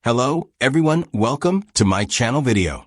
Hello, everyone. Welcome to my channel video.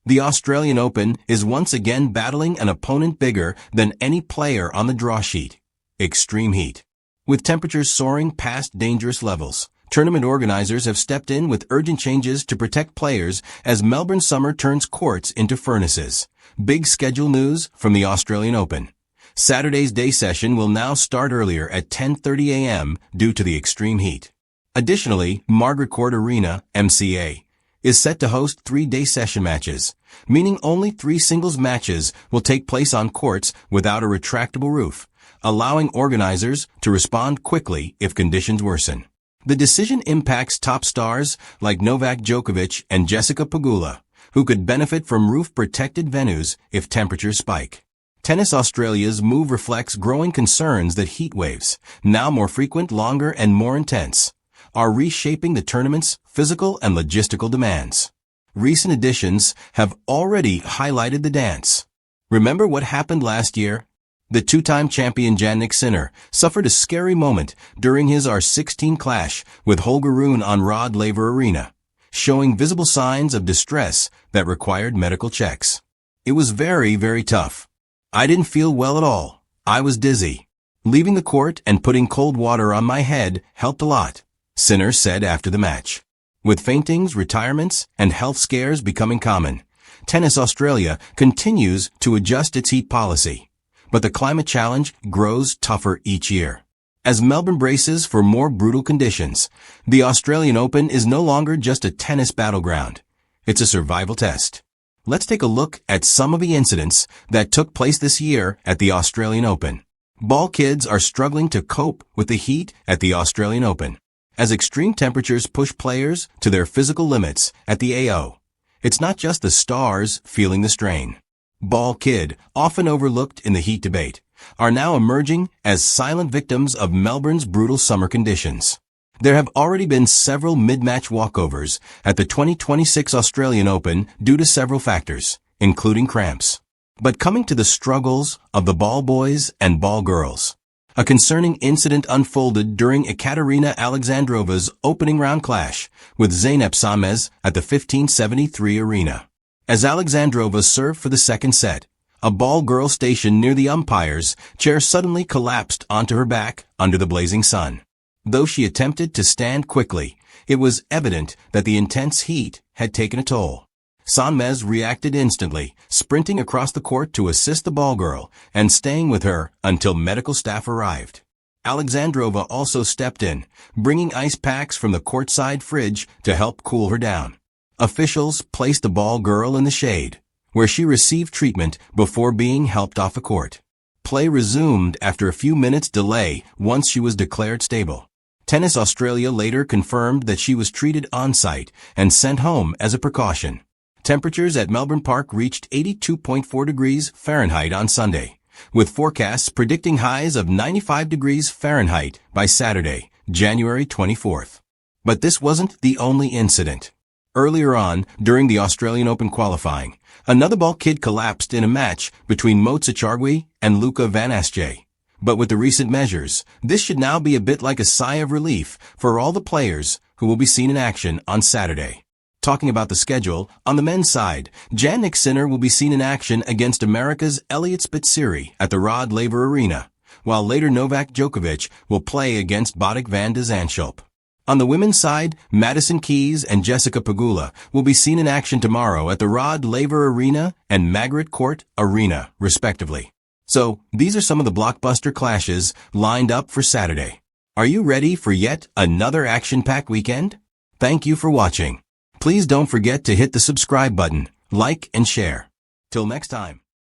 The Australian Open is once again battling an opponent bigger than any player on the draw sheet. Extreme heat. With temperatures soaring past dangerous levels, tournament organizers have stepped in with urgent changes to protect players as Melbourne summer turns courts into furnaces. Big schedule news from the Australian Open. Saturday's day session will now start earlier at 10:30 a.m. due to the extreme heat. Additionally, Margaret Court Arena, MCA, is set to host 3 day session matches, meaning only 3 singles matches will take place on courts without a retractable roof, allowing organizers to respond quickly if conditions worsen. The decision impacts top stars like Novak Djokovic and Jessica Pegula, who could benefit from roof-protected venues if temperatures spike. Tennis Australia's move reflects growing concerns that heat waves, now more frequent, longer, and more intense, are reshaping the tournament's physical and logistical demands. Recent additions have already highlighted the dance. Remember what happened last year? The two-time champion Jannik Sinner suffered a scary moment during his R16 clash with Holger Rune on Rod Laver Arena, showing visible signs of distress that required medical checks. It was very tough. I didn't feel well at all. I was dizzy. Leaving the court and putting cold water on my head helped a lot, Sinner said after the match. With faintings, retirements, and health scares becoming common, Tennis Australia continues to adjust its heat policy. But the climate challenge grows tougher each year. As Melbourne braces for more brutal conditions, the Australian Open is no longer just a tennis battleground. It's a survival test. Let's take a look at some of the incidents that took place this year at the Australian Open. Ball kids are struggling to cope with the heat at the Australian Open, as extreme temperatures push players to their physical limits at the AO. It's not just the stars feeling the strain. Ball kid, often overlooked in the heat debate, are now emerging as silent victims of Melbourne's brutal summer conditions. There have already been several mid-match walkovers at the 2026 Australian Open due to several factors, including cramps. But coming to the struggles of the ball boys and ball girls, a concerning incident unfolded during Ekaterina Alexandrova's opening round clash with Zeynep Samez at the 1573 Arena. As Alexandrova served for the second set, a ball girl stationed near the umpire's chair suddenly collapsed onto her back under the blazing sun. Though she attempted to stand quickly, it was evident that the intense heat had taken a toll. Samez reacted instantly, sprinting across the court to assist the ball girl and staying with her until medical staff arrived. Alexandrova also stepped in, bringing ice packs from the courtside fridge to help cool her down. Officials placed the ball girl in the shade, where she received treatment before being helped off the court. Play resumed after a few minutes' delay once she was declared stable. Tennis Australia later confirmed that she was treated on-site and sent home as a precaution. Temperatures at Melbourne Park reached 82.4 degrees Fahrenheit on Sunday, with forecasts predicting highs of 95 degrees Fahrenheit by Saturday, January 24th. But this wasn't the only incident. Earlier on, during the Australian Open qualifying, another ball kid collapsed in a match between Mo Tchargui and Luca Van Asje. But with the recent measures, this should now be a bit like a sigh of relief for all the players who will be seen in action on Saturday. Talking about the schedule, on the men's side, Jannik Sinner will be seen in action against America's Elliot Spitzeri at the Rod Laver Arena, while later Novak Djokovic will play against Botic van de Zandschulp. On the women's side, Madison Keys and Jessica Pegula will be seen in action tomorrow at the Rod Laver Arena and Margaret Court Arena, respectively. So, these are some of the blockbuster clashes lined up for Saturday. Are you ready for yet another action-packed weekend? Thank you for watching. Please don't forget to hit the subscribe button, like, and share. Till next time.